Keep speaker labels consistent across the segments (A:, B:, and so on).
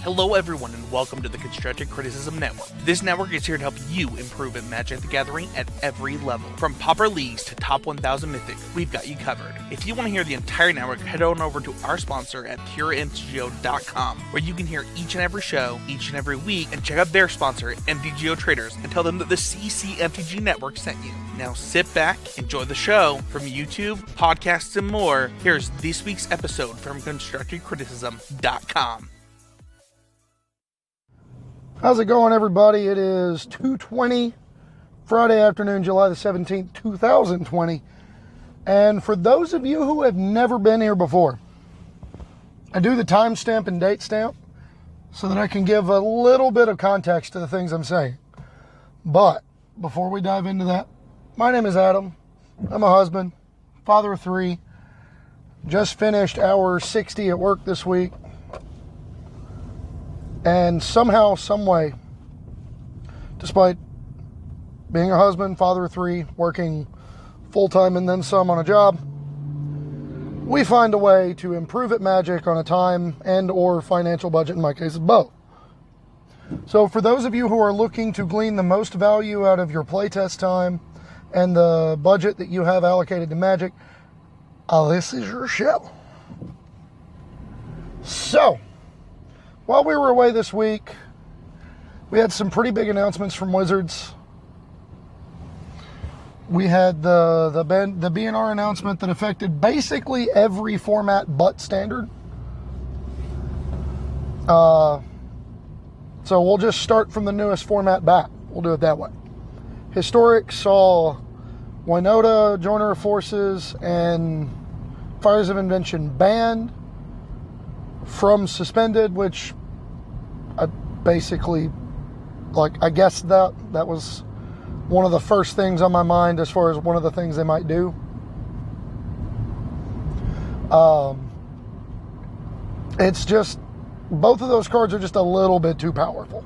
A: Hello everyone and welcome to the Constructive Criticism Network. This network is here to help you improve at Magic the Gathering at every level. From Pauper Leagues to Top 1000 Mythic, we've got you covered. If you want to hear the entire network, head on over to our sponsor at PureMTGO.com, where you can hear each and every show, each and every week, and check out their sponsor, MTGO Traders, and tell them that the CCMTG Network sent you. Now sit back, enjoy the show. From YouTube, podcasts, and more, here's this week's episode from ConstructiveCriticism.com.
B: How's it going, everybody? It is 2:20 Friday afternoon, July the 17th, 2020. And for those of you who have never been here before, I do the timestamp and date stamp so that I can give a little bit of context to the things I'm saying. But before we dive into that, my name is Adam. I'm a husband, father of 3. Just finished hour 60 at work this week. And somehow, some way, despite being a husband, father of 3, working full-time and then some on a job, we find a way to improve at Magic on a time and or financial budget, in my case, both. So for those of you who are looking to glean the most value out of your playtest time and the budget that you have allocated to Magic, this is your show. So, while we were away this week, we had some pretty big announcements from Wizards. We had the BNR announcement that affected basically every format but Standard. So we'll just start from the newest format back. We'll do it that way. Historic saw Winota, Joiner of Forces, and Fires of Invention banned from Suspended, which I basically, I guess that was one of the first things on my mind as far as one of the things they might do. It's just, both of those cards are just a little bit too powerful.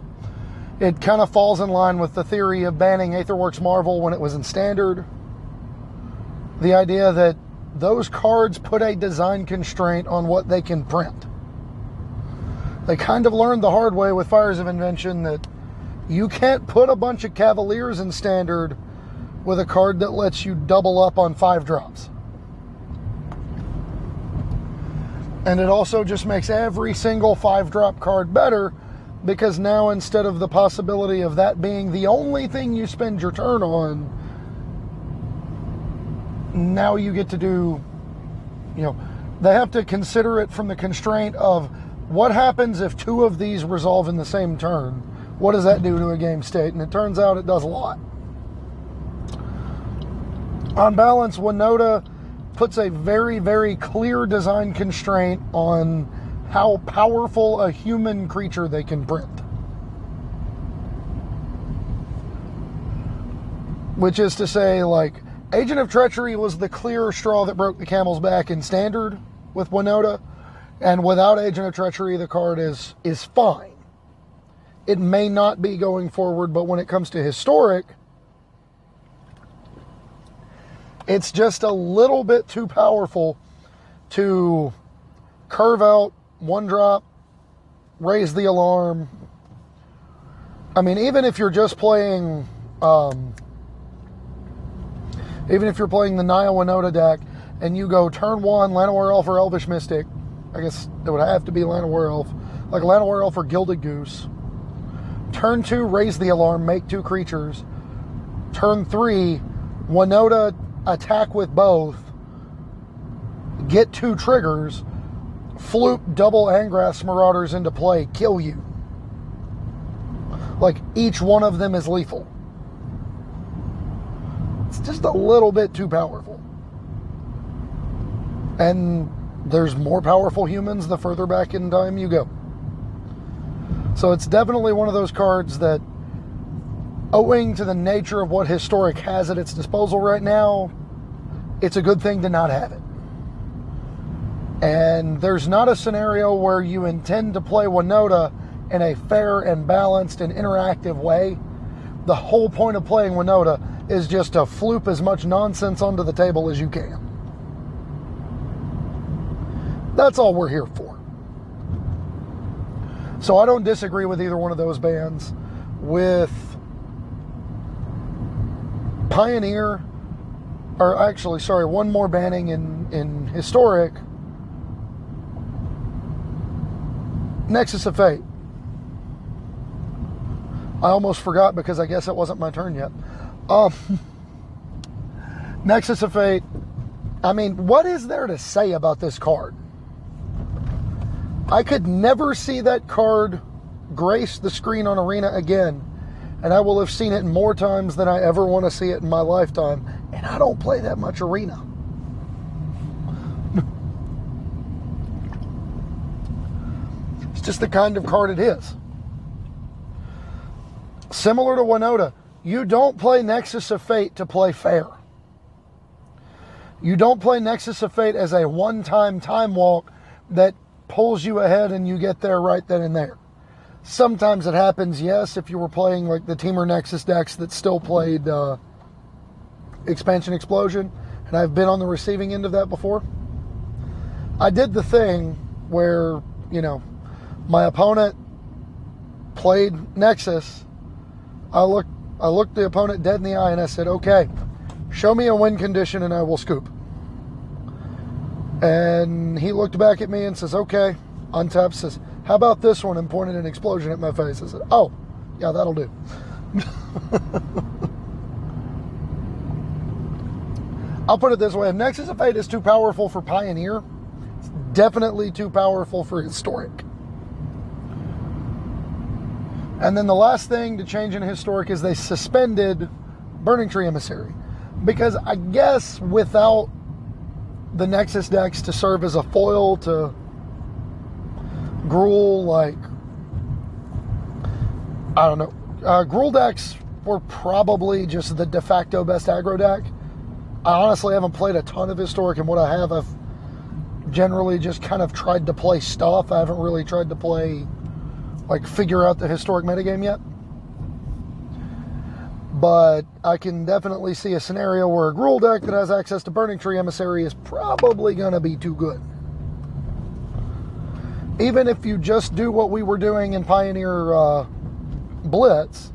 B: It kind of falls in line with the theory of banning Aetherworks Marvel when it was in Standard. The idea that those cards put a design constraint on what they can print. They kind of learned the hard way with Fires of Invention that you can't put a bunch of Cavaliers in Standard with a card that lets you double up on 5 drops. And it also just makes every single 5-drop card better, because now instead of the possibility of that being the only thing you spend your turn on, now you get to do, they have to consider it from the constraint of what happens if 2 of these resolve in the same turn? What does that do to a game state? And it turns out it does a lot. On balance, Winota puts a very, very clear design constraint on how powerful a human creature they can print. Which is to say, Agent of Treachery was the clear straw that broke the camel's back in Standard with Winota. And without Agent of Treachery, the card is fine. It may not be going forward, but when it comes to Historic, it's just a little bit too powerful to curve out 1-drop, raise the alarm. I mean, even if you're just playing, even if you're playing the Naya Winota deck, and you go turn 1, Llanowar Elf or Elvish Mystic, I guess it would have to be Llanowar Elf, like Llanowar Elf or Gilded Goose. Turn 2, raise the alarm, make 2 creatures. Turn 3, Winota, attack with both, get 2 triggers, floop double Angrass Marauders into play, kill you. Each one of them is lethal. It's just a little bit too powerful. And there's more powerful humans the further back in time you go. So it's definitely one of those cards that, owing to the nature of what Historic has at its disposal right now, it's a good thing to not have it. And there's not a scenario where you intend to play Winota in a fair and balanced and interactive way. The whole point of playing Winota is just to floop as much nonsense onto the table as you can. That's all we're here for. So I don't disagree with either one of those bans. With Pioneer, or actually, sorry, one more banning in Historic, Nexus of Fate. I almost forgot because I guess it wasn't my turn yet. Nexus of Fate, I mean, what is there to say about this card? I could never see that card grace the screen on Arena again, and I will have seen it more times than I ever want to see it in my lifetime, and I don't play that much Arena. It's just the kind of card it is. Similar to Winota, you don't play Nexus of Fate to play fair. You don't play Nexus of Fate as a one-time time walk that pulls you ahead and you get there right then and there. Sometimes it happens, yes, if you were playing like the Teamer Nexus decks that still played Expansion Explosion, and I've been on the receiving end of that before. I did the thing where, you know, my opponent played Nexus. I looked the opponent dead in the eye and I said, okay, show me a win condition and I will scoop. And he looked back at me and says, okay, untapped, says, how about this one? And pointed an explosion at my face. I said, oh, yeah, that'll do. I'll put it this way. If Nexus of Fate is too powerful for Pioneer, it's definitely too powerful for Historic. And then the last thing to change in Historic is they suspended Burning Tree Emissary. Because I guess without the Nexus decks to serve as a foil to Gruul, like, I don't know. Gruul decks were probably just the de facto best aggro deck. I honestly haven't played a ton of Historic, and what I have, I've generally just kind of tried to play stuff. I haven't really tried to play, like, figure out the Historic metagame yet. But I can definitely see a scenario where a Gruul deck that has access to Burning Tree Emissary is probably going to be too good. Even if you just do what we were doing in Pioneer Blitz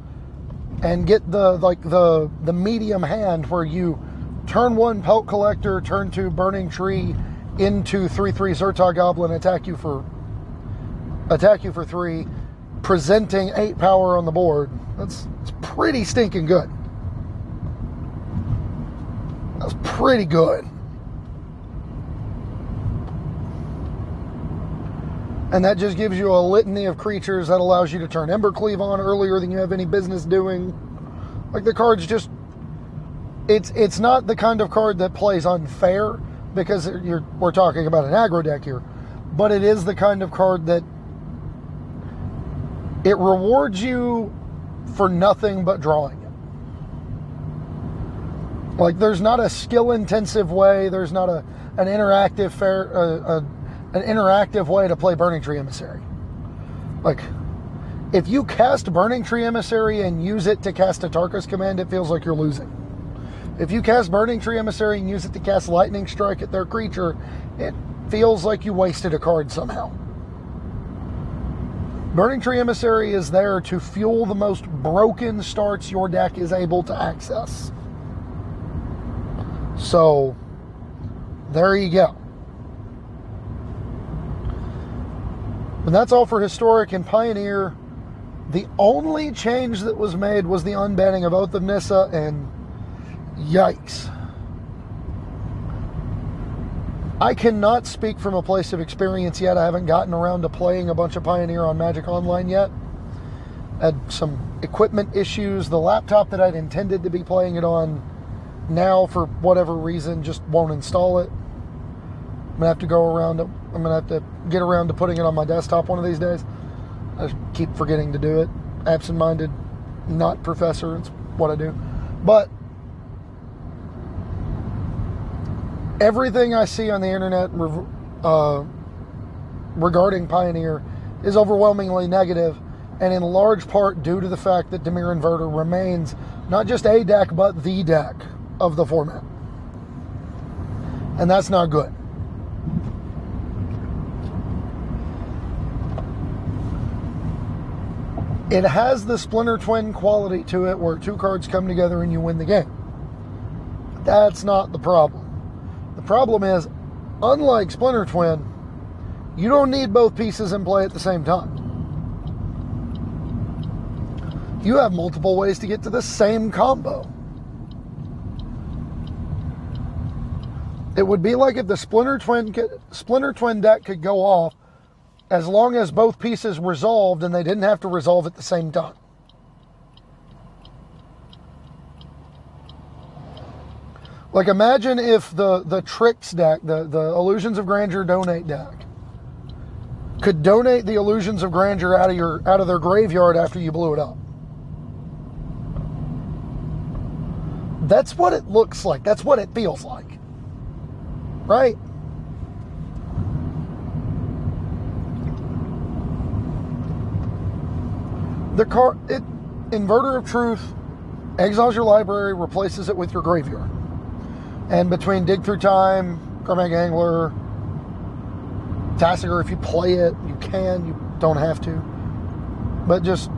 B: and get the medium hand where you turn 1 Pelt Collector, turn 2 Burning Tree into 3/3 Zertog Goblin, attack you for 3, presenting 8 power on the board. It's pretty stinking good. That's pretty good. And that just gives you a litany of creatures that allows you to turn Embercleave on earlier than you have any business doing. Like, the card's just, it's not the kind of card that plays unfair, because we're talking about an aggro deck here, but it is the kind of card that it rewards you for nothing but drawing it. Like, there's not a skill-intensive way, there's not an interactive an interactive way to play Burning Tree Emissary. Like, if you cast Burning Tree Emissary and use it to cast a Tarkus command, it feels like you're losing. If you cast Burning Tree Emissary and use it to cast Lightning Strike at their creature, it feels like you wasted a card somehow. Burning Tree Emissary is there to fuel the most broken starts your deck is able to access. So, there you go. And that's all for Historic and Pioneer. The only change that was made was the unbanning of Oath of Nissa, and yikes. I cannot speak from a place of experience yet. I haven't gotten around to playing a bunch of Pioneer on Magic Online yet. I had some equipment issues. The laptop that I'd intended to be playing it on now, for whatever reason, just won't install it. I'm going to have to get around to putting it on my desktop one of these days. I keep forgetting to do it. Absent-minded, not professor, it's what I do. But everything I see on the internet regarding Pioneer is overwhelmingly negative, and in large part due to the fact that Dimir Inverter remains not just a deck, but the deck of the format. And that's not good. It has the Splinter Twin quality to it where two cards come together and you win the game. That's not the problem. The problem is, unlike Splinter Twin, you don't need both pieces in play at the same time. You have multiple ways to get to the same combo. It would be like if the Splinter Twin deck could go off as long as both pieces resolved and they didn't have to resolve at the same time. Like, imagine if the Tricks deck, the Illusions of Grandeur donate deck, could donate the Illusions of Grandeur out of their graveyard after you blew it up. That's what it looks like. That's what it feels like. Right? Inverter of Truth exiles your library, replaces it with your graveyard. And between Dig Through Time, Karmatic Angler, Tassiger, if you play it, you can, you don't have to. But just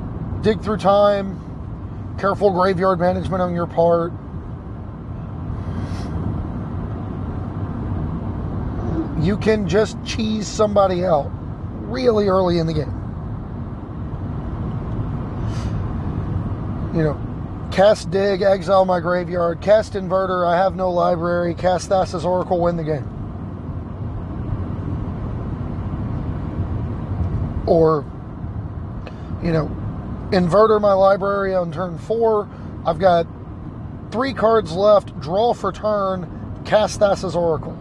B: Dig Through Time, careful graveyard management on your part. You can just cheese somebody out really early in the game. You know, cast Dig, exile my graveyard, cast Inverter, I have no library, cast Thassa's Oracle, win the game. Or, you know, Inverter my library on turn 4, I've got 3 cards left, draw for turn, cast Thassa's Oracle.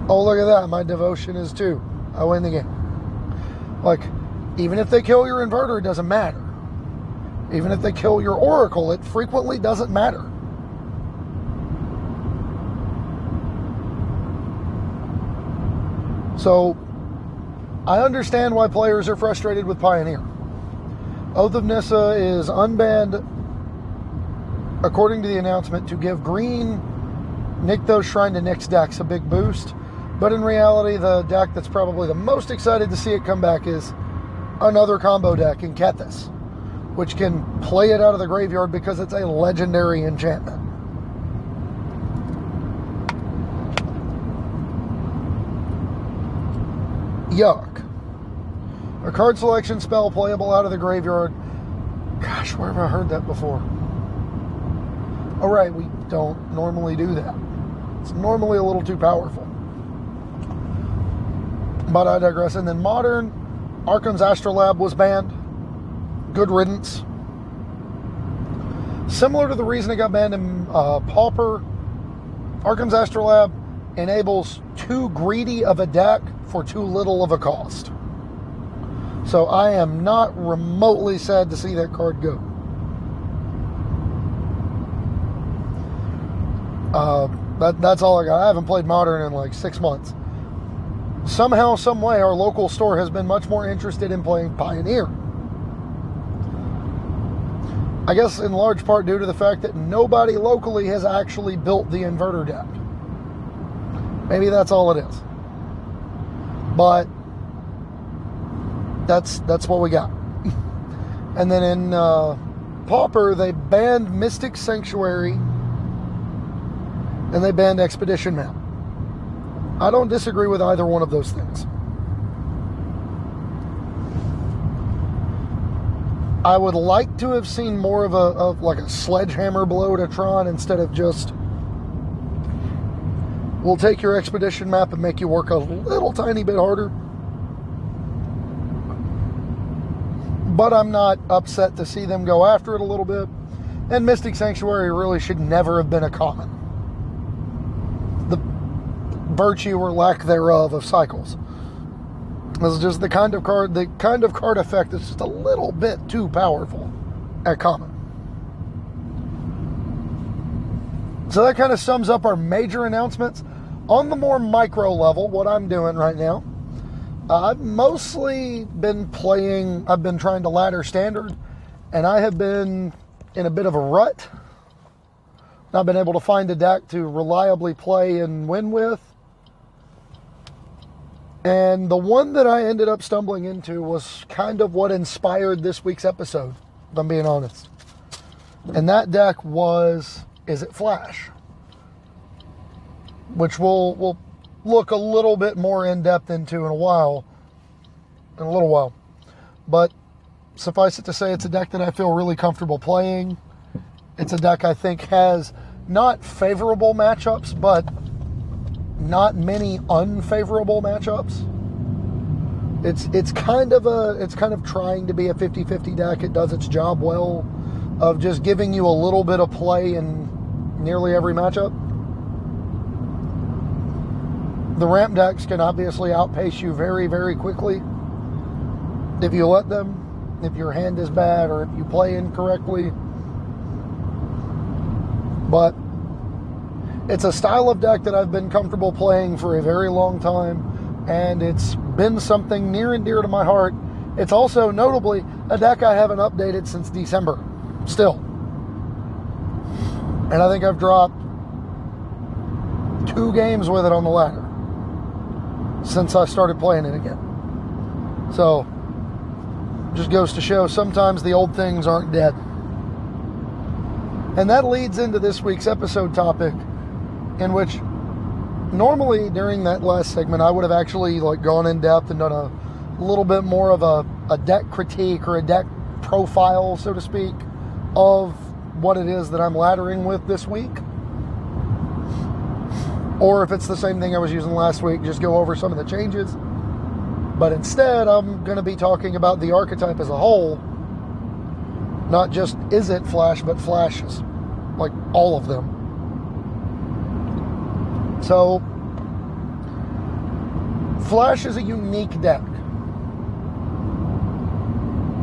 B: Oh, look at that, my devotion is 2. I win the game. Like, even if they kill your Inverter, it doesn't matter. Even if they kill your Oracle, it frequently doesn't matter. So, I understand why players are frustrated with Pioneer. Oath of Nissa is unbanned, according to the announcement, to give green Nykthos Shrine to Nyx decks a big boost. But in reality, the deck that's probably the most excited to see it come back is another combo deck in Kethis, which can play it out of the graveyard because it's a legendary enchantment. Yuck. A card selection spell playable out of the graveyard. Gosh, where have I heard that before? All right, we don't normally do that. It's normally a little too powerful. But I digress. And then Modern, Arkham's Astrolabe was banned. Good riddance. Similar to the reason it got banned in Pauper, Arkham's Astrolabe enables too greedy of a deck for too little of a cost. So I am not remotely sad to see that card go. That's all I got. I haven't played Modern in like 6 months. Somehow, some way, our local store has been much more interested in playing Pioneer. I guess in large part due to the fact that nobody locally has actually built the Inverter deck. Maybe that's all it is. But that's what we got. And then in Pauper, they banned Mystic Sanctuary and they banned Expedition Map. I don't disagree with either one of those things. I would like to have seen more of a sledgehammer blow to Tron instead of just, we'll take your Expedition Map and make you work a little tiny bit harder. But I'm not upset to see them go after it a little bit. And Mystic Sanctuary really should never have been a common. The virtue or lack thereof of cycles. This is just the kind of card effect that's just a little bit too powerful at common. So that kind of sums up our major announcements. On the more micro level, what I'm doing right now, I've mostly been playing, I've been trying to ladder standard, and I have been in a bit of a rut. Not been able to find a deck to reliably play and win with. And the one that I ended up stumbling into was kind of what inspired this week's episode, if I'm being honest. And that deck was Is It Flash? Which we'll look a little bit more in depth into in a little while. But suffice it to say, it's a deck that I feel really comfortable playing. It's a deck I think has not favorable matchups, but not many unfavorable matchups. It's kind of trying to be a 50-50 deck. It does its job well of just giving you a little bit of play in nearly every matchup. The ramp decks can obviously outpace you very, very quickly if you let them, if your hand is bad or if you play incorrectly. But it's a style of deck that I've been comfortable playing for a very long time, and it's been something near and dear to my heart. It's also notably a deck I haven't updated since December, still. And I think I've dropped 2 games with it on the ladder since I started playing it again. So, just goes to show sometimes the old things aren't dead. And that leads into this week's episode topic, in which normally during that last segment I would have actually gone in depth and done a little bit more of a deck critique or a deck profile, so to speak, of what it is that I'm laddering with this week. Or if it's the same thing I was using last week, just go over some of the changes. But instead, I'm going to be talking about the archetype as a whole. Not just is it Flash, but Flashes. Like all of them. So, Flash is a unique deck.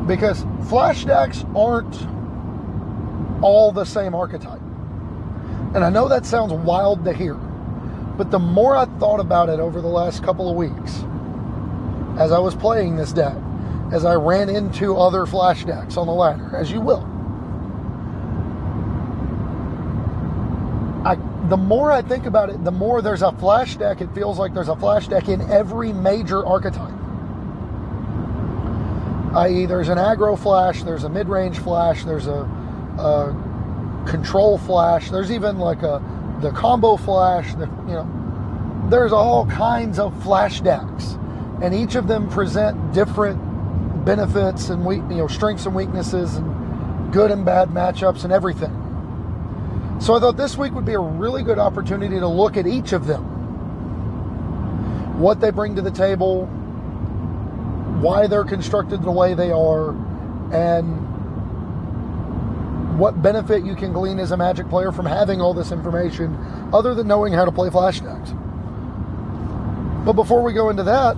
B: Because Flash decks aren't all the same archetype. And I know that sounds wild to hear. But the more I thought about it over the last couple of weeks, as I was playing this deck, as I ran into other Flash decks on the ladder, as you will, the more I think about it, the more there's a Flash deck. It feels like there's a Flash deck in every major archetype. I.e., there's an aggro Flash, there's a mid-range Flash, there's a control Flash, there's even the combo Flash. There's all kinds of Flash decks, and each of them present different benefits and strengths and weaknesses and good and bad matchups and everything. So I thought this week would be a really good opportunity to look at each of them, what they bring to the table, why they're constructed the way they are, and what benefit you can glean as a Magic player from having all this information other than knowing how to play Flash decks. But before we go into that,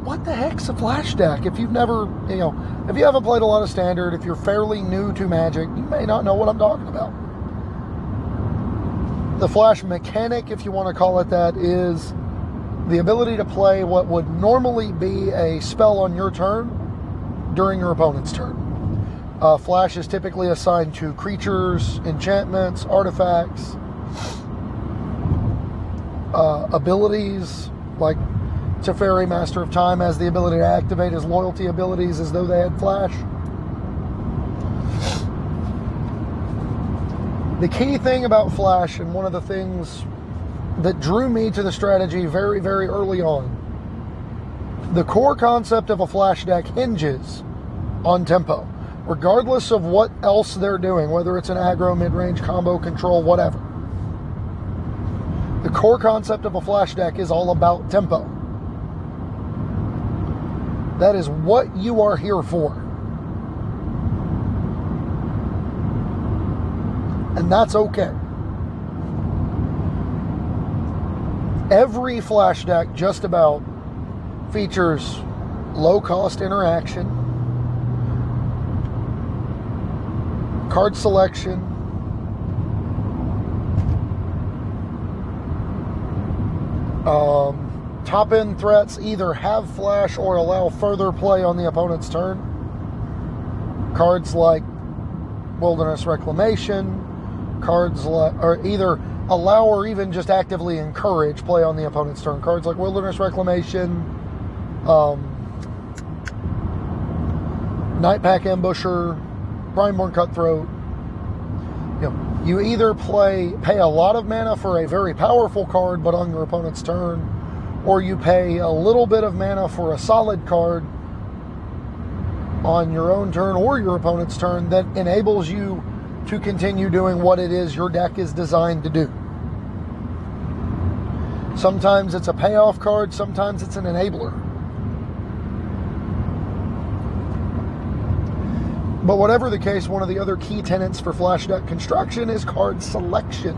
B: what the heck's a Flash deck? If you've never, if you haven't played a lot of Standard, if you're fairly new to Magic, you may not know what I'm talking about. The Flash mechanic, if you want to call it that, is the ability to play what would normally be a spell on your turn during your opponent's turn. Flash is typically assigned to creatures, enchantments, artifacts, abilities, like Teferi, Master of Time, has the ability to activate his loyalty abilities as though they had Flash. The key thing about Flash, and one of the things that drew me to the strategy very, very early on, the core concept of a Flash deck hinges on tempo. Regardless of what else they're doing, whether it's an aggro, mid-range, combo, control, whatever. The core concept of a Flash deck is all about tempo. That is what you are here for. And that's okay. Every Flash deck just about features low-cost interaction, card selection, top-end threats either have Flash or allow further play on the opponent's turn. Cards like Wilderness Reclamation, cards like, or either allow or even just actively encourage play on the opponent's turn. Cards like Wilderness Reclamation, Nightpack Ambusher, Primeborn Cutthroat. You either pay a lot of mana for a very powerful card, but on your opponent's turn, or you pay a little bit of mana for a solid card on your own turn or your opponent's turn that enables you to continue doing what it is your deck is designed to do. Sometimes it's a payoff card, sometimes it's an enabler. But whatever the case, one of the other key tenets for flash deck construction is card selection.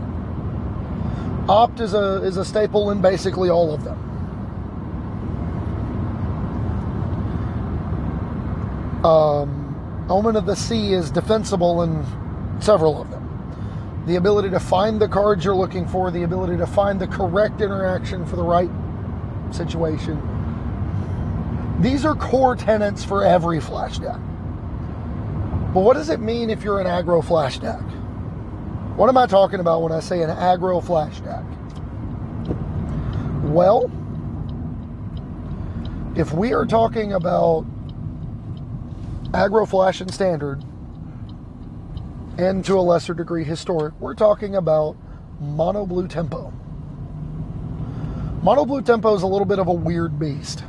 B: Opt is a staple in basically all of them. Omen of the Sea is defensible in several of them. The ability to find the cards you're looking for, the ability to find the correct interaction for the right situation. These are core tenets for every flash deck. But what does it mean if you're an aggro flash deck? What am I talking about when I say an aggro flash deck? Well, if we are talking about aggro flash and standard, and to a lesser degree historic, we're talking about mono blue tempo. Mono blue tempo is a little bit of a weird beast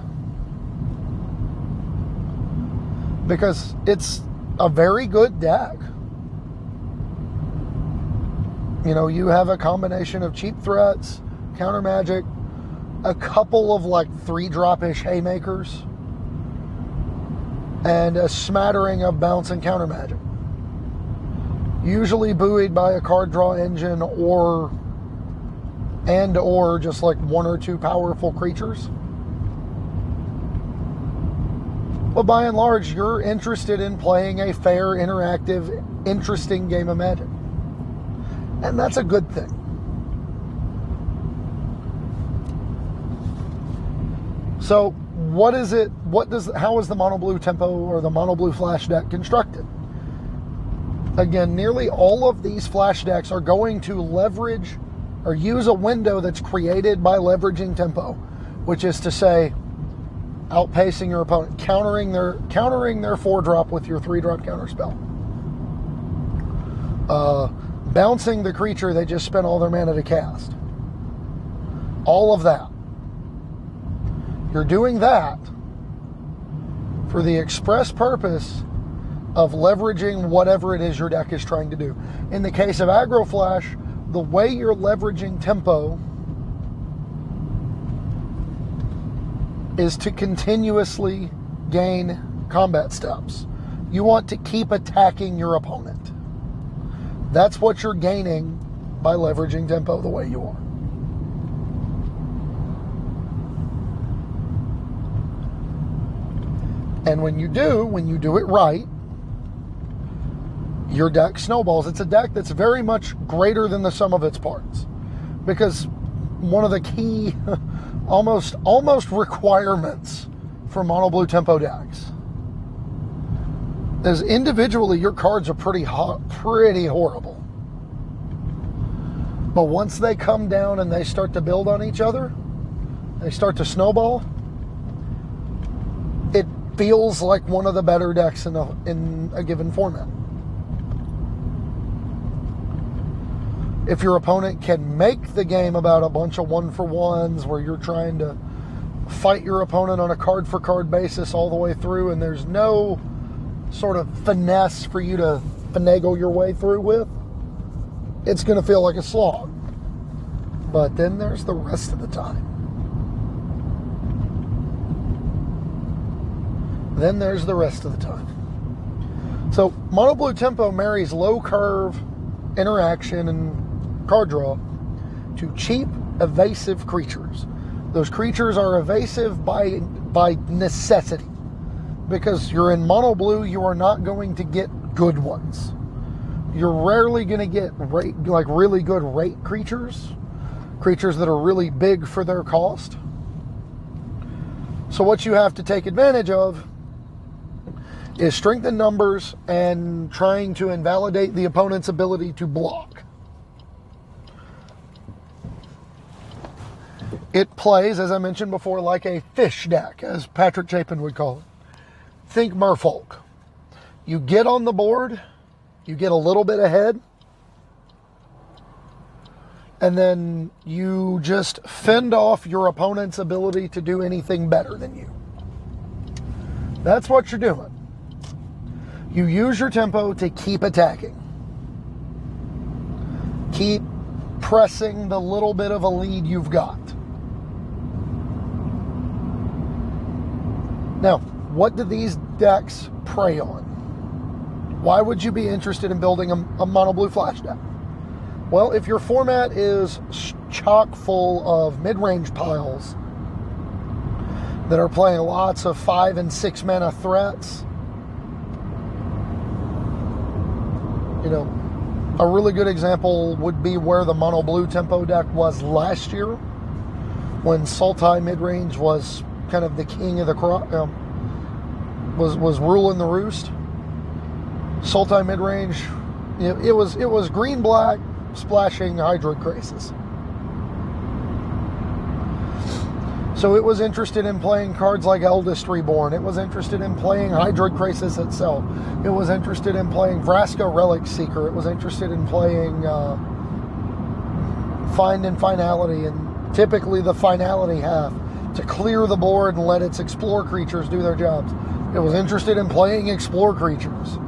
B: because it's a very good deck. You have a combination of cheap threats, counter magic, a couple of like 3-drop-ish haymakers, and a smattering of bounce and counter magic. Usually buoyed by a card draw engine or just like 1 or 2 powerful creatures. But by and large, you're interested in playing a fair, interactive, interesting game of Magic. And that's a good thing. So, how is the mono blue tempo or the mono blue flash deck constructed? Again, nearly all of these flash decks are going to leverage or use a window that's created by leveraging tempo, which is to say, outpacing your opponent, countering their 4-drop with your 3-drop counter spell, bouncing the creature they just spent all their mana to cast. All of that. You're doing that for the express purpose of leveraging whatever it is your deck is trying to do. In the case of aggro flash, the way you're leveraging tempo is to continuously gain combat steps. You want to keep attacking your opponent. That's what you're gaining by leveraging tempo the way you are. And when you do it right, your deck snowballs. It's a deck that's very much greater than the sum of its parts. Because one of the key almost requirements for mono blue tempo decks is individually your cards are pretty horrible. But once they come down and they start to build on each other, they start to snowball, it feels like one of the better decks in a given format. If your opponent can make the game about a bunch of 1-for-1s where you're trying to fight your opponent on a card-for-card basis all the way through and there's no sort of finesse for you to finagle your way through with, it's going to feel like a slog. But then there's the rest of the time. So mono blue tempo marries low curve interaction and card draw to cheap, evasive creatures. Those creatures are evasive by necessity. Because you're in mono blue, you are not going to get good ones. You're rarely going to get really good rate creatures that are really big for their cost. So what you have to take advantage of is strength in numbers and trying to invalidate the opponent's ability to block. It plays, as I mentioned before, like a fish deck, as Patrick Chapin would call it. Think merfolk. You get on the board, you get a little bit ahead, and then you just fend off your opponent's ability to do anything better than you. That's what you're doing. You use your tempo to keep attacking. Keep pressing the little bit of a lead you've got. Now, what do these decks prey on? Why would you be interested in building a mono blue flash deck? Well, if your format is chock full of mid-range piles that are playing lots of 5 and 6 mana threats, you know, a really good example would be where the mono blue tempo deck was last year, when Sultai midrange was kind of the king of the crop, was ruling the roost. Sultai midrange, you know, it was green black splashing Hydroid Crisis. So it was interested in playing cards like Eldest Reborn. It was interested in playing Hydroid Crisis itself. It was interested in playing Vraska Relic Seeker. It was interested in playing Find and Finality, and typically the Finality half, to clear the board and let its Explore creatures do their jobs. It was interested in playing Explore creatures.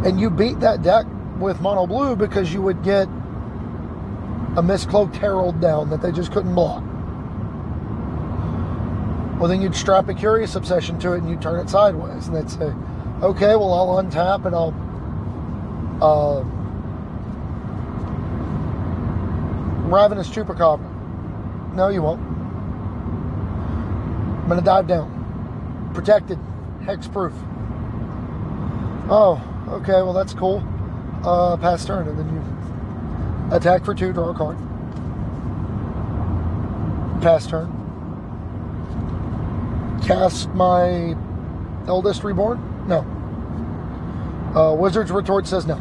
B: And you beat that deck with mono blue because you would get a Mistcloaked Herald down that they just couldn't block. Well, then you'd strap a Curious Obsession to it and you'd turn it sideways. And they'd say, okay, well, I'll untap and I'll Ravenous Chupacabra. No, you won't. I'm going to dive down. Protected. Hexproof. Oh, okay, well, that's cool. Pass turn, and then you attack for 2, draw a card. Pass turn. Cast my Eldest Reborn? No. Wizard's Retort says no.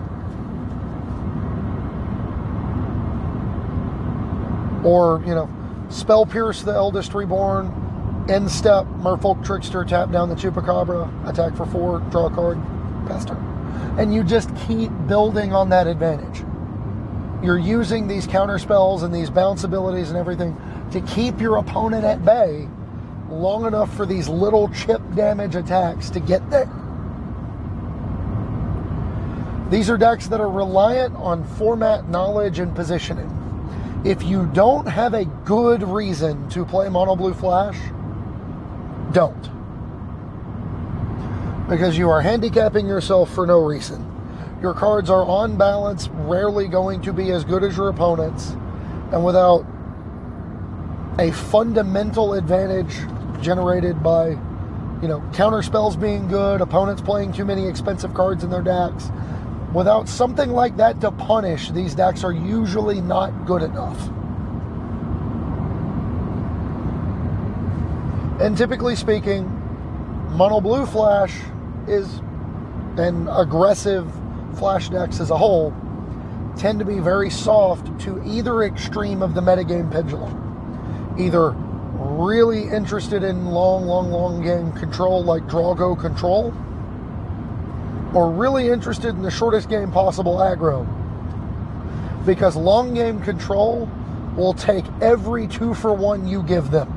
B: Or, you know, Spell Pierce the Eldest Reborn, end step, Merfolk Trickster, tap down the Chupacabra, attack for 4, draw a card, pass turn. And you just keep building on that advantage. You're using these counter spells and these bounce abilities and everything to keep your opponent at bay long enough for these little chip damage attacks to get there. These are decks that are reliant on format knowledge and positioning. If you don't have a good reason to play mono blue flash, don't. Because you are handicapping yourself for no reason. Your cards are on balance rarely going to be as good as your opponent's, and without a fundamental advantage generated by, you know, counter spells being good, opponents playing too many expensive cards in their decks, without something like that to punish, these decks are usually not good enough. And typically speaking, mono blue flash is, and aggressive flash decks as a whole, tend to be very soft to either extreme of the metagame pendulum. Either really interested in long game control like Draw-Go Control, or really interested in the shortest game possible aggro. Because long game control will take every 2-for-1 you give them.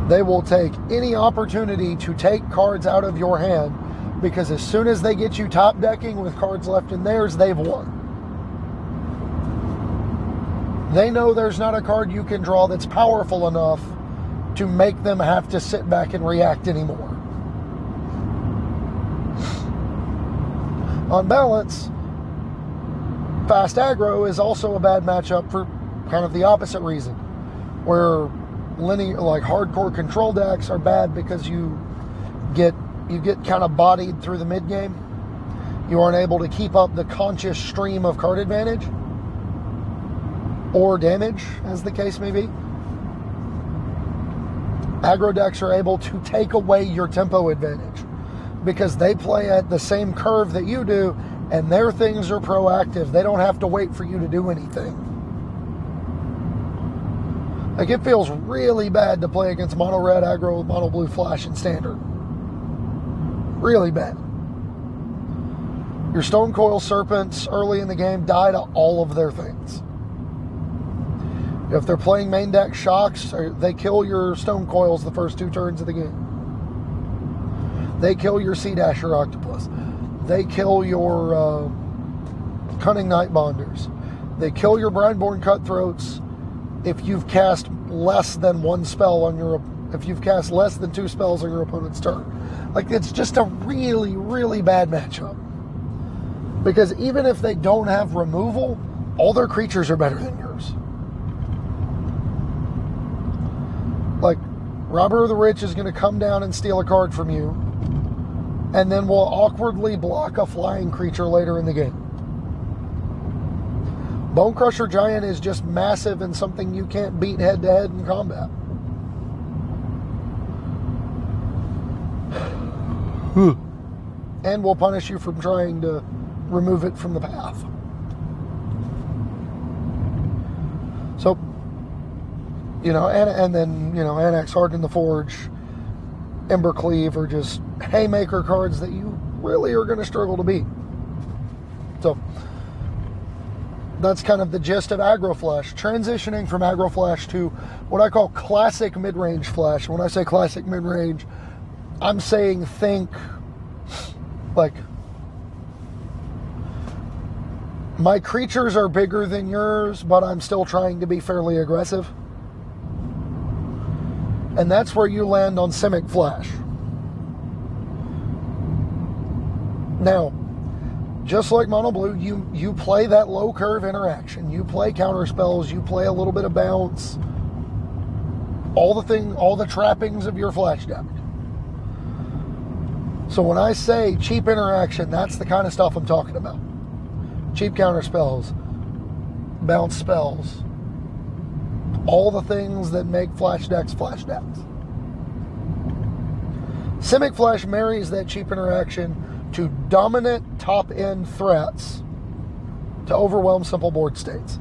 B: They will take any opportunity to take cards out of your hand, because as soon as they get you top decking with cards left in theirs, they've won. They know there's not a card you can draw that's powerful enough to make them have to sit back and react anymore. On balance, fast aggro is also a bad matchup for kind of the opposite reason, where linear, like hardcore control decks are bad because you get kind of bodied through the mid game. You aren't able to keep up the conscious stream of card advantage or damage, as the case may be. Aggro decks are able to take away your tempo advantage because they play at the same curve that you do, And their things are proactive. They don't have to wait for you to do anything. Like, it feels really bad to play against mono red aggro with mono blue flash in standard. Really bad. Your Stone Coil Serpents early in the game die to all of their things. If they're playing main deck Shocks, they kill your Stone Coils the first 2 turns of the game. They kill your Sea Dasher Octopus. They kill your Cunning Night Bonders. They kill your Brineborn Cutthroats if you've cast less than 1 spell on your... If you've cast less than 2 spells on your opponent's turn. Like, it's just a really, really bad matchup. Because even if they don't have removal, all their creatures are better than yours. Like, Robber of the Rich is going to come down and steal a card from you, and then will awkwardly block a flying creature later in the game. Bone Crusher Giant is just massive and something you can't beat head-to-head in combat. And will punish you from trying to remove it from the path. So, you know, and then, you know, Annex Hardened the Forge, Embercleave are just haymaker cards that you really are going to struggle to beat. So, that's kind of the gist of Aggro Flash. Transitioning from Aggro Flash to what I call classic mid-range Flash. When I say classic mid-range, I'm saying think like, my creatures are bigger than yours, but I'm still trying to be fairly aggressive. And that's where you land on Simic Flash. Now, just like Mono Blue, you play that low curve interaction. You play counter spells. You play a little bit of bounce. All the trappings of your Flash deck. So when I say cheap interaction, that's the kind of stuff I'm talking about. Cheap counter spells, bounce spells, all the things that make Flash decks Flash decks. Simic Flash marries that cheap interaction to dominant top-end threats to overwhelm simple board states.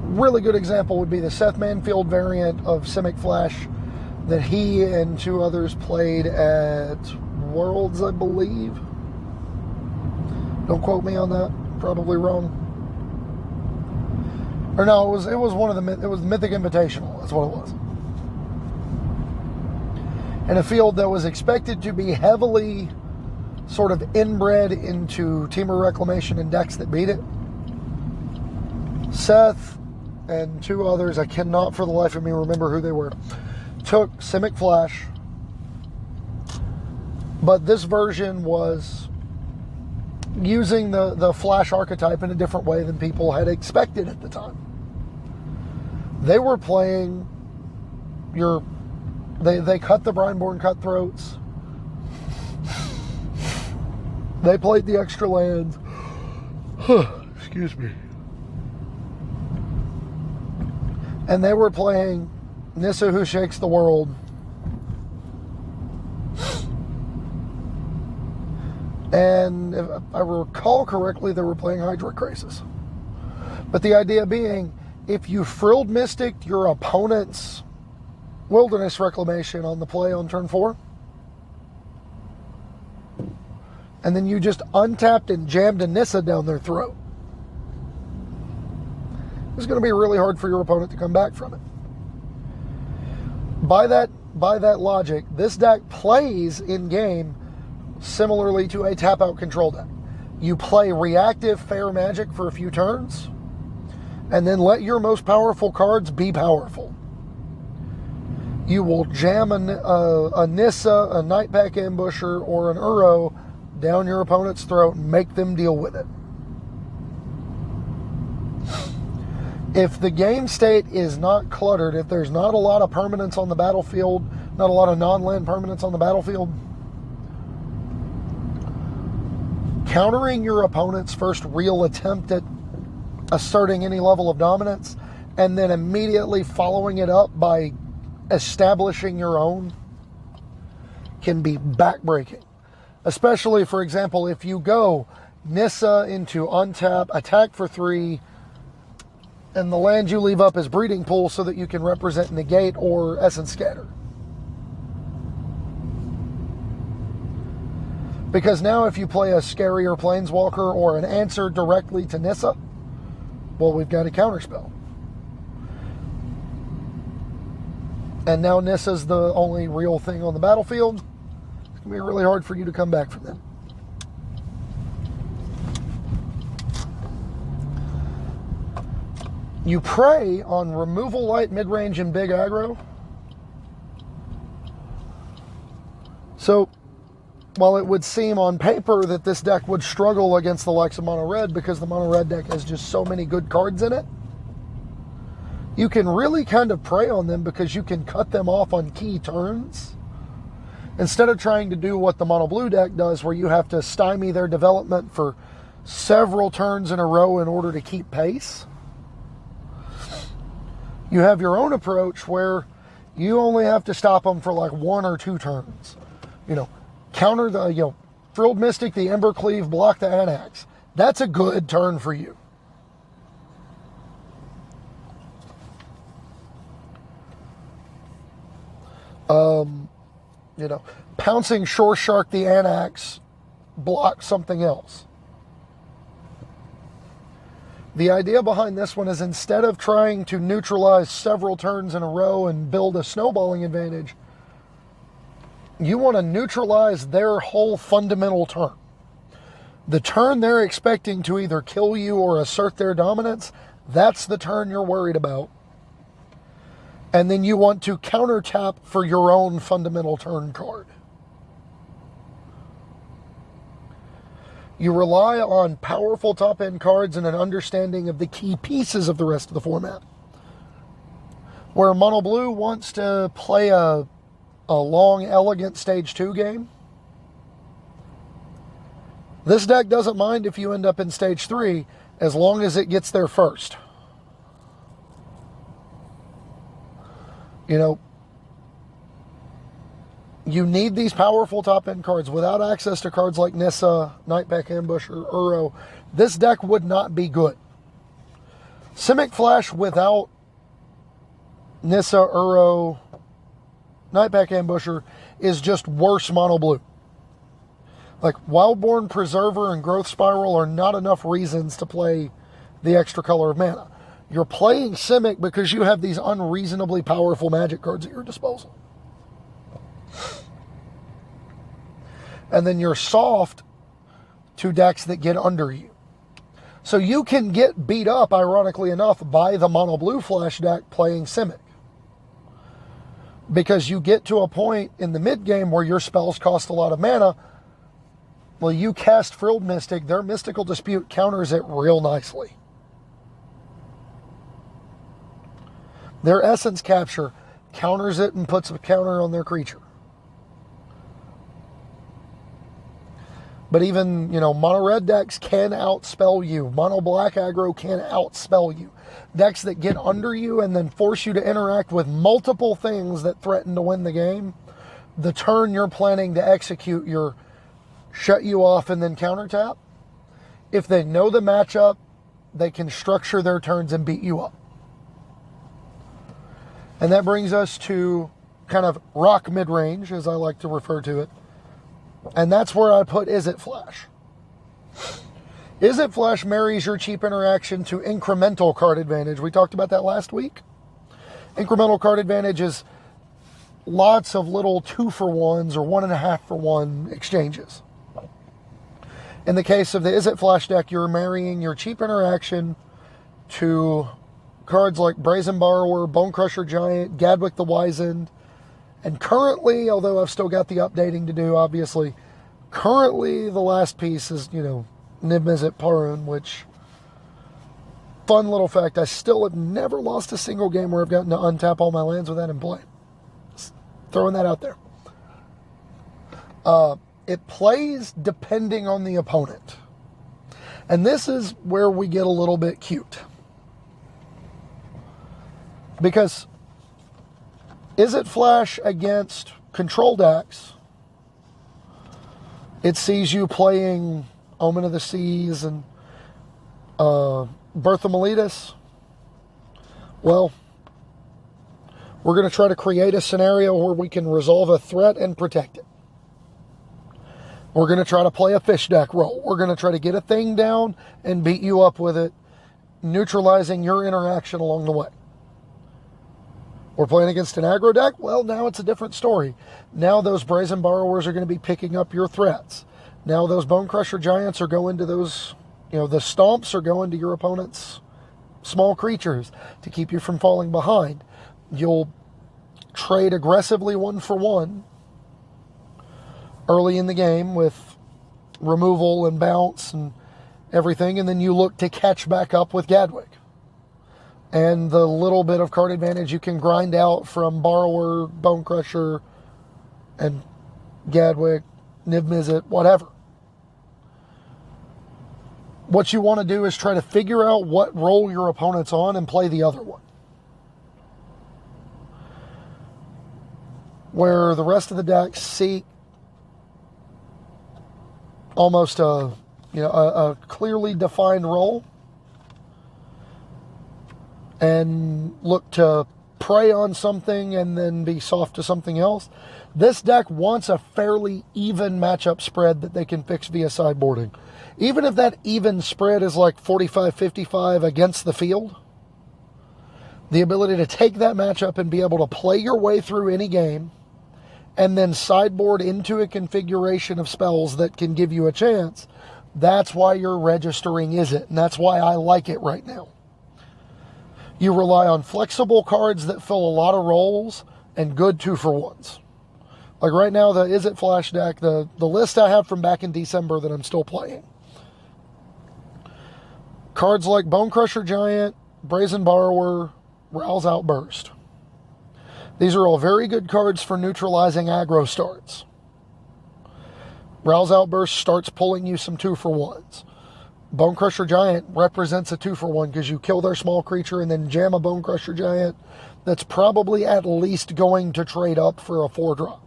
B: Really good example would be the Seth Manfield variant of Simic Flash that he and 2 others played at Worlds, I believe. Don't quote me on that. Probably wrong. Or no, it was one of the Mythic Invitational. That's what it was. In a field that was expected to be heavily sort of inbred into Temur Reclamation and decks that beat it. Seth and 2 others, I cannot for the life of me remember who they were, took Simic Flash, but this version was using the Flash archetype in a different way than people had expected at the time. They were playing they cut the Brineborn Cutthroats. They played the extra lands. Excuse me. And they were playing Nissa Who Shakes the World. And if I recall correctly, they were playing Hydra Crisis. But the idea being, if you frilled Mystic your opponent's Wilderness Reclamation on the play on turn 4, and then you just untapped and jammed a Nissa down their throat, it's going to be really hard for your opponent to come back from it. By that logic, this deck plays in game similarly to a tap-out control deck. You play reactive Fair Magic for a few turns, and then let your most powerful cards be powerful. You will jam a Nissa, a Nightpack Ambusher, or an Uro down your opponent's throat and make them deal with it. If the game state is not cluttered, if there's not a lot of permanents on the battlefield, not a lot of non-land permanents on the battlefield, countering your opponent's first real attempt at asserting any level of dominance, and then immediately following it up by establishing your own, can be backbreaking. Especially, for example, if you go Nissa into untap, attack for 3, and the land you leave up as breeding pool so that you can represent negate or essence scatter. Because now if you play a scarier planeswalker or an answer directly to Nissa, well, we've got a counterspell. And now Nissa's the only real thing on the battlefield. It's going to be really hard for you to come back from them. You prey on removal light, mid-range, and big aggro. So, while it would seem on paper that this deck would struggle against the likes of mono red because the mono red deck has just so many good cards in it, you can really kind of prey on them because you can cut them off on key turns instead of trying to do what the mono blue deck does, where you have to stymie their development for several turns in a row in order to keep pace. You have your own approach where you only have to stop them for like 1 or 2 turns. Counter the, Frilled Mystic, the Ember Cleave, block the Anax. That's a good turn for you. Pouncing Shore Shark the Anax, block something else. The idea behind this one is instead of trying to neutralize several turns in a row and build a snowballing advantage, you want to neutralize their whole fundamental turn. The turn they're expecting to either kill you or assert their dominance, that's the turn you're worried about. And then you want to counter tap for your own fundamental turn card. You rely on powerful top-end cards and an understanding of the key pieces of the rest of the format. Where Mono Blue wants to play a long, elegant Stage 2 game, this deck doesn't mind if you end up in Stage 3 as long as it gets there first. You need these powerful top-end cards. Without access to cards like Nissa, Nightpack Ambush, or Uro, this deck would not be good. Simic Flash without Nissa, Uro, Nightpack Ambusher is just worse mono blue. Like, Wildborn, Preserver, and Growth Spiral are not enough reasons to play the extra color of mana. You're playing Simic because you have these unreasonably powerful magic cards at your disposal. And then you're soft to decks that get under you. So you can get beat up, ironically enough, by the mono blue flash deck playing Simic. Because you get to a point in the mid game where your spells cost a lot of mana. Well, you cast Frilled Mystic, their Mystical Dispute counters it real nicely. Their Essence Capture counters it and puts a counter on their creature. But even, mono red decks can outspell you. Mono black aggro can outspell you. Decks that get under you and then force you to interact with multiple things that threaten to win the game. The turn you're planning to execute your shut you off and then counter tap. If they know the matchup, they can structure their turns and beat you up. And that brings us to kind of rock mid-range, as I like to refer to it. And that's where I put Is It Flash. Is It Flash marries your cheap interaction to incremental card advantage. We talked about that last week. Incremental card advantage is lots of little 2-for-1s or 1.5-for-1 exchanges. In the case of the Is It Flash deck, you're marrying your cheap interaction to cards like Brazen Borrower, Bonecrusher Giant, Gadwick the Wizened, and currently, although I've still got the updating to do, obviously, currently the last piece is, Niv-Mizzet Parun, which, fun little fact, I still have never lost a single game where I've gotten to untap all my lands with that in play. Just throwing that out there. It plays depending on the opponent. And this is where we get a little bit cute. Because Is It Flash against control decks, it sees you playing Omen of the Seas and Birth of Meletus, well, we're going to try to create a scenario where we can resolve a threat and protect it. We're going to try to play a fish deck role. We're going to try to get a thing down and beat you up with it, neutralizing your interaction along the way. We're playing against an aggro deck. Well, now it's a different story. Now those Brazen Borrowers are going to be picking up your threats. Now those Bone Crusher Giants are going to those, the Stomps are going to your opponent's small creatures to keep you from falling behind. You'll trade aggressively 1-for-1 early in the game with removal and bounce and everything, and then you look to catch back up with Gadwick. And the little bit of card advantage you can grind out from Borrower, Bone Crusher, and Gadwick, Niv Mizzet, whatever. What you want to do is try to figure out what role your opponent's on and play the other one. Where the rest of the decks seek almost a clearly defined role and look to prey on something and then be soft to something else. This deck wants a fairly even matchup spread that they can fix via sideboarding. Even if that even spread is like 45-55 against the field, the ability to take that matchup and be able to play your way through any game and then sideboard into a configuration of spells that can give you a chance, that's why you're registering Is It, and that's why I like it right now. You rely on flexible cards that fill a lot of roles and good 2-for-1s. Like right now, the Is It Flash deck, the list I have from back in December that I'm still playing. Cards like Bone Crusher Giant, Brazen Borrower, Rouse Outburst. These are all very good cards for neutralizing aggro starts. Rouse Outburst starts pulling you some 2-for-1s. Bone Crusher Giant represents a 2-for-1 because you kill their small creature and then jam a Bone Crusher Giant that's probably at least going to trade up for a 4-drop.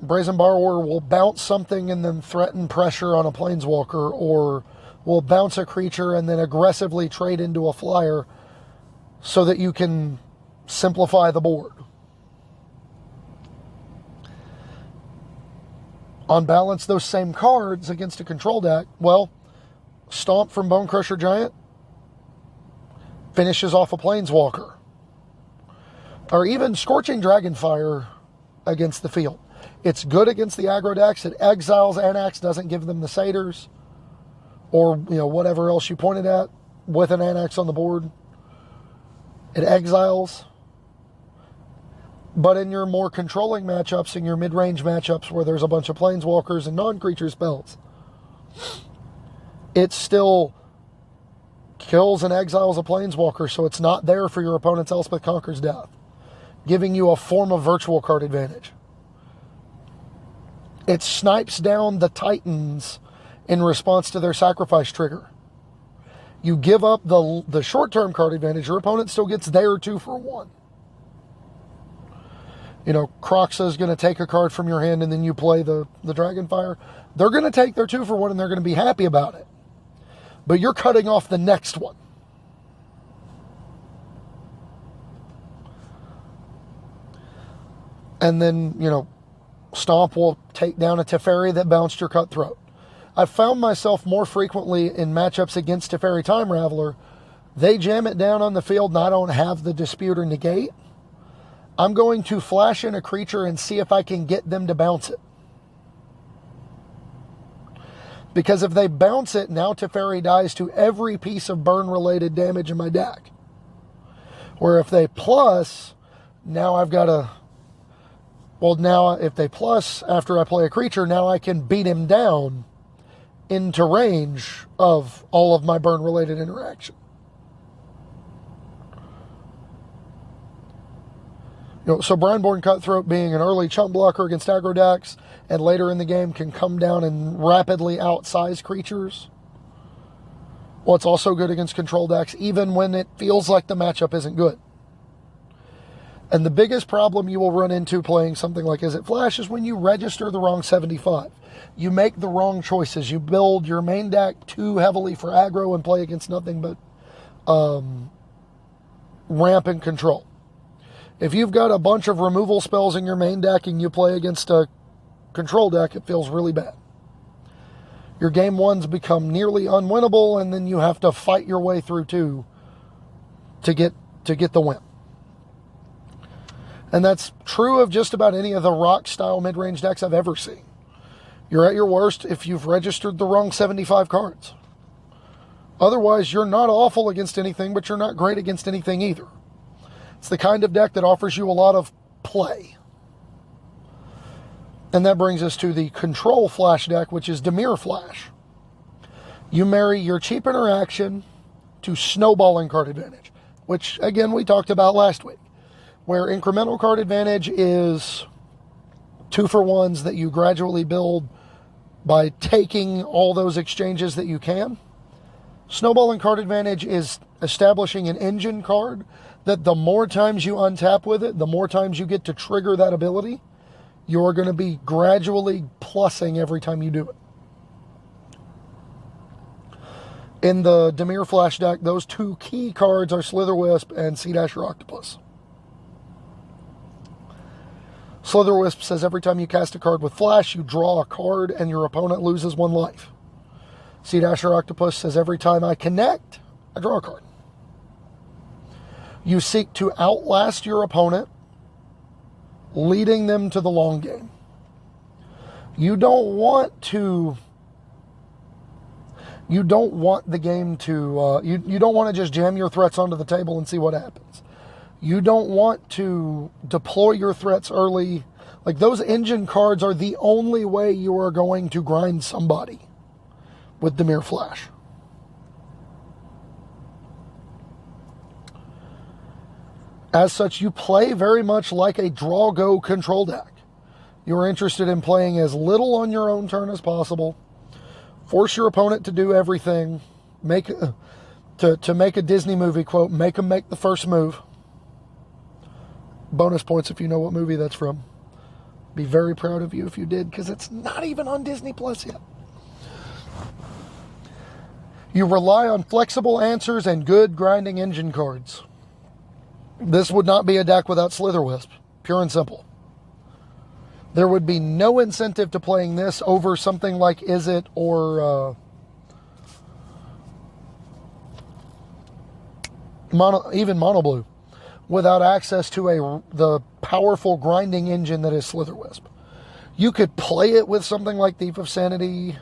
B: Brazen Borrower will bounce something and then threaten pressure on a Planeswalker, or will bounce a creature and then aggressively trade into a flyer so that you can simplify the board. On balance, those same cards against a control deck, well, Stomp from Bone Crusher Giant finishes off a Planeswalker. Or even Scorching Dragonfire against the field. It's good against the aggro decks. It exiles Anax, doesn't give them the Satyrs, or whatever else you pointed at with an Anax on the board. It exiles. But in your more controlling matchups, in your mid-range matchups where there's a bunch of Planeswalkers and non-creature spells, it still kills and exiles a Planeswalker, so it's not there for your opponent's Elspeth Conquers Death, giving you a form of virtual card advantage. It snipes down the Titans in response to their sacrifice trigger. You give up the short-term card advantage, your opponent still gets their 2-for-1. Croxa is going to take a card from your hand and then you play the Dragonfire. They're going to take their 2-for-1 and they're going to be happy about it. But you're cutting off the next one. And then, Stomp will take down a Teferi that bounced your Cutthroat. I've found myself more frequently in matchups against Teferi Time Raveler. They jam it down on the field and I don't have the Dispute or Negate. I'm going to flash in a creature and see if I can get them to bounce it. Because if they bounce it, now Teferi dies to every piece of burn-related damage in my deck. Where if they plus, now I've got to... Well, now if they plus after I play a creature, now I can beat him down into range of all of my burn-related interaction. So Brineborn Cutthroat being an early chump blocker against aggro decks, and later in the game can come down and rapidly outsize creatures. Well, it's also good against control decks, even when it feels like the matchup isn't good. And the biggest problem you will run into playing something like Is It Flash is when you register the wrong 75. You make the wrong choices. You build your main deck too heavily for aggro and play against nothing but ramp and control. If you've got a bunch of removal spells in your main deck and you play against a control deck, it feels really bad. Your game ones become nearly unwinnable, and then you have to fight your way through two to get the win. And that's true of just about any of the rock-style mid-range decks I've ever seen. You're at your worst if you've registered the wrong 75 cards. Otherwise, you're not awful against anything, but you're not great against anything either. It's the kind of deck that offers you a lot of play. And that brings us to the control flash deck, which is Dimir Flash. You marry your cheap interaction to snowballing card advantage, which, again, we talked about last week, where incremental card advantage is 2-for-1s that you gradually build by taking all those exchanges that you can. Snowballing card advantage is establishing an engine card that the more times you untap with it, the more times you get to trigger that ability. You're going to be gradually plussing every time you do it. In the Dimir Flash deck, those two key cards are Slitherwisp and Sea Dasher Octopus. Slitherwisp says every time you cast a card with Flash, you draw a card and your opponent loses 1 life. Sea Dasher Octopus says every time I connect, I draw a card. You seek to outlast your opponent, leading them to the long game. You don't want the game to, you don't want to just jam your threats onto the table and see what happens. You don't want to deploy your threats early. Like, those engine cards are the only way you are going to grind somebody with Dimir Flash. As such, you play very much like a draw-go control deck. You're interested in playing as little on your own turn as possible. Force your opponent to do everything. To make a Disney movie quote, make them make the first move. Bonus points if you know what movie that's from. Be very proud of you if you did, because it's not even on Disney Plus yet. You rely on flexible answers and good grinding engine cards. This would not be a deck without Slitherwisp, pure and simple. There would be no incentive to playing this over something like Is It or even Mono Blue, without access to the powerful grinding engine that is Slitherwisp. You could play it with something like Thief of Sanity.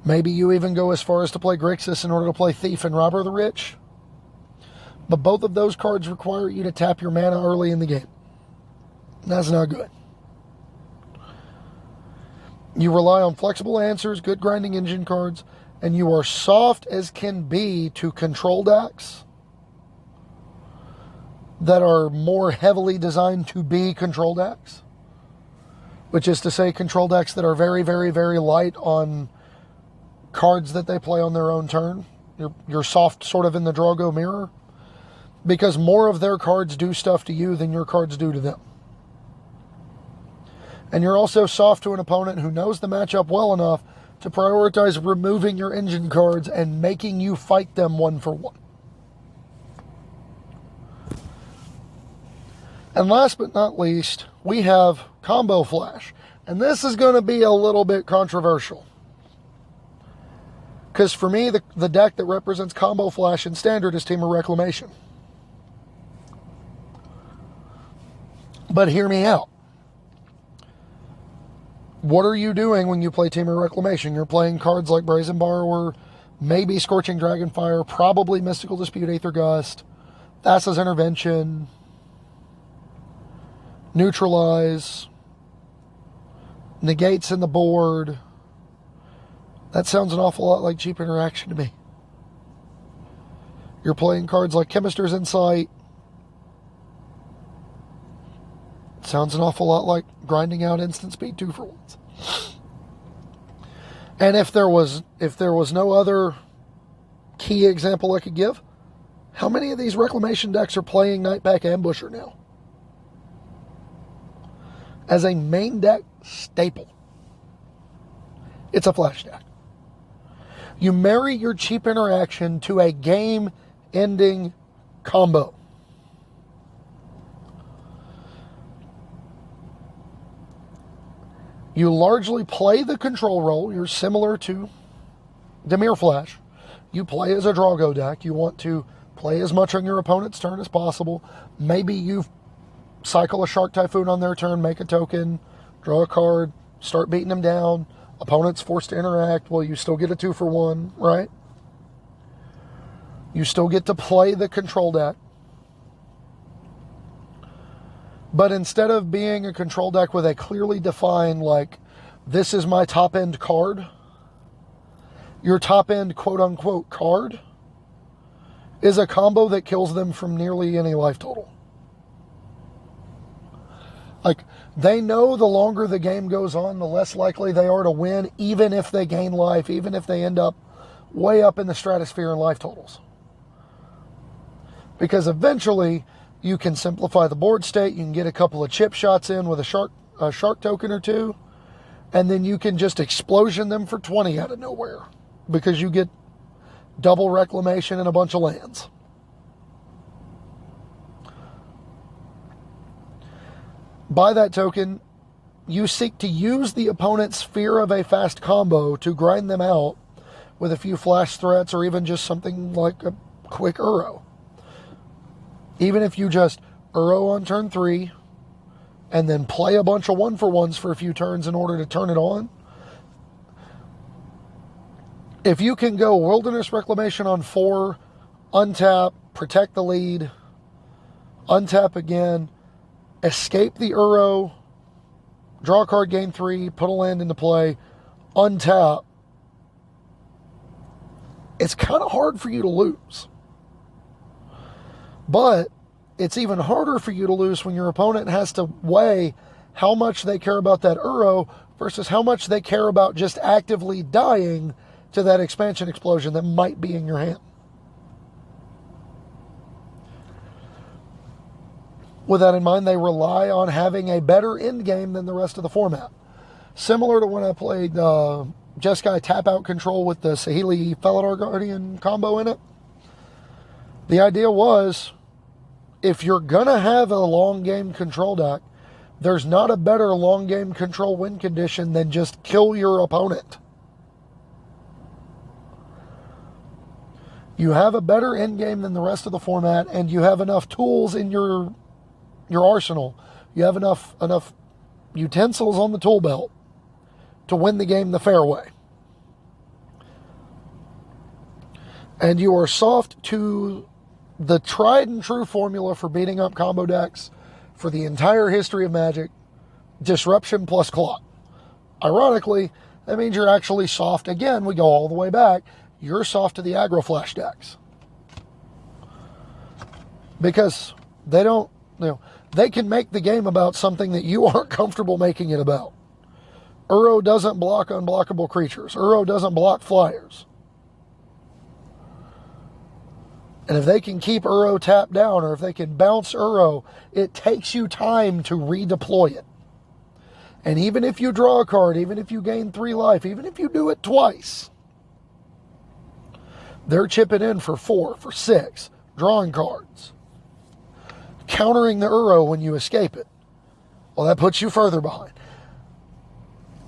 B: Maybe you even go as far as to play Grixis in order to play Thief and Robber the Rich. But both of those cards require you to tap your mana early in the game. That's not good. You rely on flexible answers, good grinding engine cards, and you are soft as can be to control decks that are more heavily designed to be control decks. Which is to say, control decks that are very, very, very light on cards that they play on their own turn. You're soft sort of in the Draw-Go mirror, because more of their cards do stuff to you than your cards do to them. And you're also soft to an opponent who knows the matchup well enough to prioritize removing your engine cards and making you fight them 1-for-1. And last but not least, we have Combo Flash. And this is going to be a little bit controversial. Because for me, the deck that represents Combo Flash in Standard is Temur Reclamation. But hear me out. What are you doing when you play Temur Reclamation? You're playing cards like Brazen Borrower, maybe Scorching Dragonfire, probably Mystical Dispute, Aether Gust, Thassa's Intervention, Neutralize, Negates in the board. That sounds an awful lot like cheap interaction to me. You're playing cards like Chemister's Insight. Sounds an awful lot like grinding out instant speed 2-for-1s. And if there was no other key example I could give, how many of these Reclamation decks are playing Nightpack Ambusher now? as a main deck staple. It's a flash deck. You marry your cheap interaction to a game-ending combo. You largely play the control role. You're similar to Dimir Flash. You play as a Drago deck. You want to play as much on your opponent's turn as possible. Maybe you cycle a Shark Typhoon on their turn, make a token, draw a card, start beating them down. Opponent's forced to interact. Well, you still get a 2-for-1, right? You still get to play the control deck. But instead of being a control deck with a clearly defined, like, this is my top-end card, your top-end quote-unquote card is a combo that kills them from nearly any life total. Like, they know the longer the game goes on, the less likely they are to win, even if they gain life, even if they end up way up in the stratosphere in life totals. Because eventually, you can simplify the board state, you can get a couple of chip shots in with a shark token or two, and then you can just explosion them for 20 out of nowhere, because you get double reclamation and a bunch of lands. By that token, you seek to use the opponent's fear of a fast combo to grind them out with a few flash threats or even just something like a quick Uro. Even if you just Uro on turn 3 and then play a bunch of 1-for-1s for a few turns in order to turn it on, if you can go Wilderness Reclamation on 4, untap, protect the lead, untap again, escape the Uro, draw a card, gain 3, put a land into play, untap, it's kind of hard for you to lose. But it's even harder for you to lose when your opponent has to weigh how much they care about that Uro versus how much they care about just actively dying to that expansion explosion that might be in your hand. With that in mind, they rely on having a better end game than the rest of the format. Similar to when I played Jeskai tap-out control with the Saheeli Felidar Guardian combo in it. The idea was, if you're going to have a long game control deck, there's not a better long game control win condition than just kill your opponent. You have a better end game than the rest of the format, and you have enough tools in your arsenal. You have enough utensils on the tool belt to win the game the fair way. And you are soft to the tried and true formula for beating up combo decks for the entire history of Magic: disruption plus clock. Ironically, that means you're actually soft. Again, we go all the way back. You're soft to the aggro flash decks. Because they don't, they can make the game about something that you aren't comfortable making it about. Uro doesn't block unblockable creatures. Uro doesn't block flyers. And if they can keep Uro tapped down, or if they can bounce Uro, it takes you time to redeploy it. And even if you draw a card, even if you gain 3 life, even if you do it twice, they're chipping in for 4, for 6, drawing cards, countering the Uro when you escape it. Well, that puts you further behind.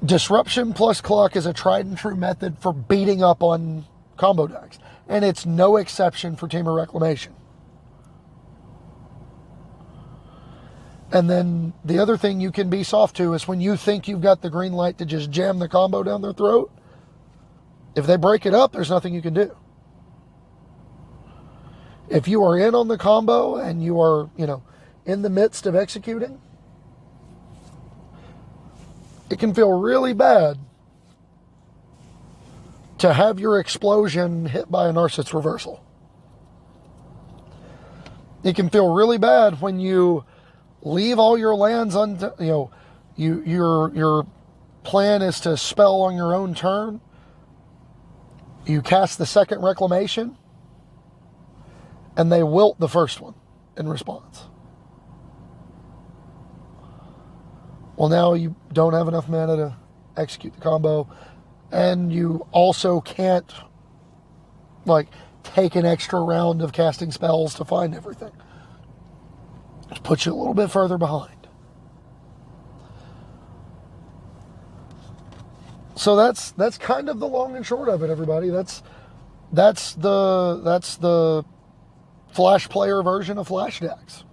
B: Disruption plus clock is a tried and true method for beating up on combo decks. And it's no exception for Temur Reclamation. And then the other thing you can be soft to is when you think you've got the green light to just jam the combo down their throat, if they break it up, there's nothing you can do. If you are in on the combo and you are, in the midst of executing, it can feel really bad to have your explosion hit by a Narset's Reversal. It can feel really bad when you leave all your lands your plan is to spell on your own turn. You cast the second Reclamation, and they wilt the first one in response. Well, now you don't have enough mana to execute the combo, and you also can't, like, take an extra round of casting spells to find everything. It puts you a little bit further behind. So that's kind of the long and short of it, everybody. That's the Flash player version of Flash decks.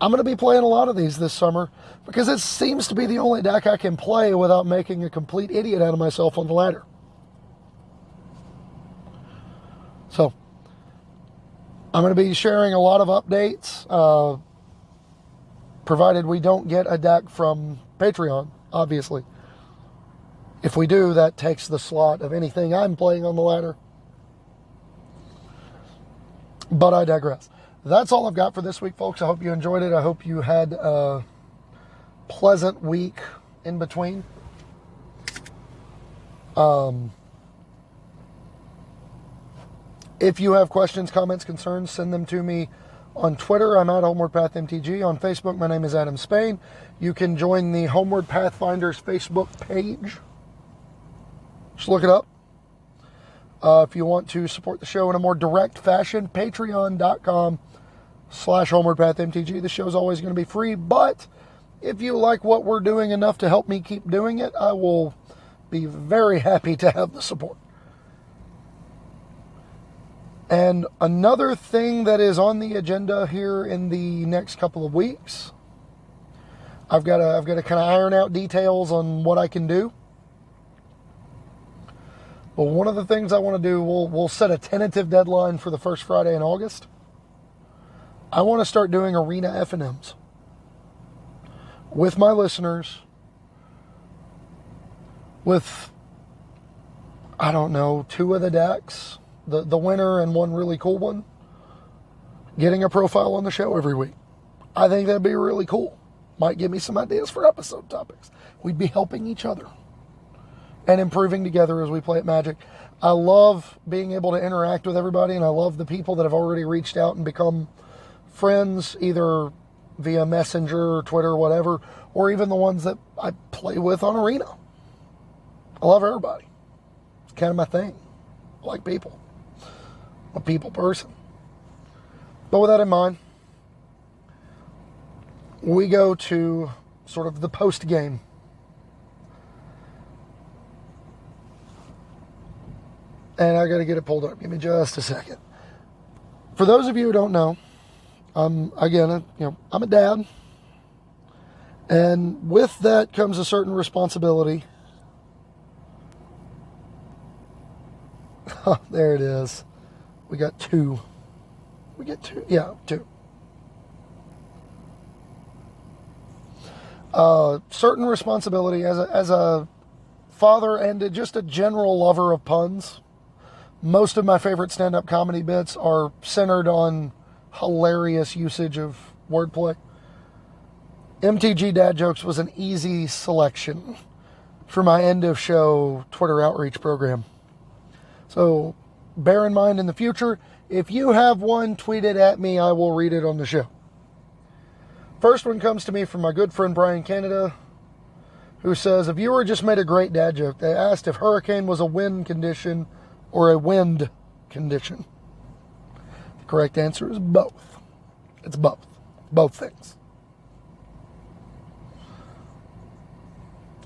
B: I'm going to be playing a lot of these this summer because it seems to be the only deck I can play without making a complete idiot out of myself on the ladder. So, I'm going to be sharing a lot of updates, provided we don't get a deck from Patreon, obviously. If we do, that takes the slot of anything I'm playing on the ladder. But I digress. That's all I've got for this week, folks. I hope you enjoyed it. I hope you had a pleasant week in between. If you have questions, comments, concerns, send them to me on Twitter. I'm at HomewardPath MTG. On Facebook, my name is Adam Spain. You can join the Homeward Pathfinders Facebook page. Just look it up. If you want to support the show in a more direct fashion, patreon.com/HomewardPathMTG. The show is always going to be free, but if you like what we're doing enough to help me keep doing it, I will be very happy to have the support. And another thing that is on the agenda here in the next couple of weeks, I've got to kind of iron out details on what I can do. But one of the things I want to do, we'll set a tentative deadline for the first Friday in August. I want to start doing arena F&Ms with my listeners, with, I don't know, 2 of the decks, the winner and one really cool one, getting a profile on the show every week. I think that'd be really cool. Might give me some ideas for episode topics. We'd be helping each other and improving together as we play at Magic. I love being able to interact with everybody, and I love the people that have already reached out and become friends, either via Messenger, or Twitter, whatever, or even the ones that I play with on Arena. I love everybody. It's kind of my thing. I like people. I'm a people person. But with that in mind, we go to sort of the post-game. And I got to get it pulled up. Give me just a second. For those of you who don't know, I'm a dad. And with that comes a certain responsibility. Oh, there it is. We got 2. We get 2. Yeah, 2. Certain responsibility as a father and just a general lover of puns. Most of my favorite stand-up comedy bits are centered on hilarious usage of wordplay. MTG Dad Jokes was an easy selection for my end-of-show Twitter outreach program. So bear in mind in the future, if you have one, tweet it at me. I will read it on the show. First one comes to me from my good friend Brian Canada, who says, a viewer just made a great dad joke. They asked if hurricane was a wind condition or a wind condition. The correct answer is both. It's both. Both things.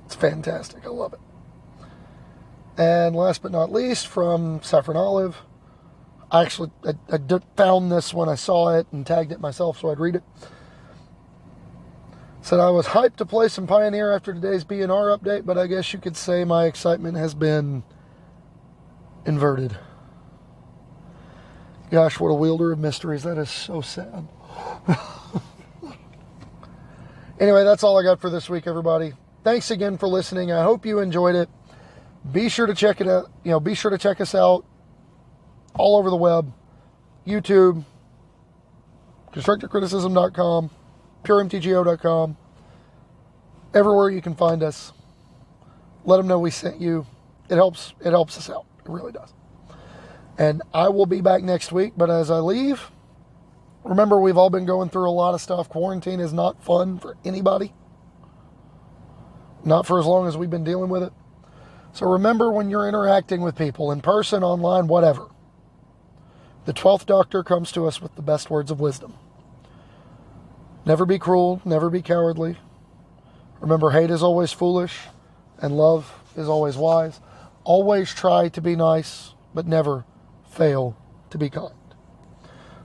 B: It's fantastic. I love it. And last but not least, from Saffron Olive. I found this when I saw it and tagged it myself so I'd read it. Said, I was hyped to play some Pioneer after today's BNR update, but I guess you could say my excitement has been inverted. Gosh, what a wielder of mysteries. That is so sad. Anyway, that's all I got for this week, everybody. Thanks again for listening. I hope you enjoyed it. Be sure to check it out. Be sure to check us out all over the web. YouTube, constructorcriticism.com, puremtgo.com. Everywhere you can find us. Let them know we sent you. It helps us out. It really does. And I will be back next week, but as I leave, Remember, we've all been going through a lot of stuff. Quarantine is not fun for anybody. Not for as long as we've been dealing with it. So remember, when you're interacting with people, in person, online, whatever, the 12th Doctor comes to us with the best words of wisdom. Never be cruel, never be cowardly. Remember, hate is always foolish, and love is always wise. Always try to be nice, but never fail to be kind.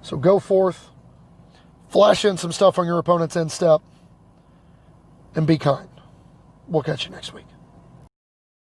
B: So go forth, flash in some stuff on your opponent's end step, and be kind. We'll catch you next week.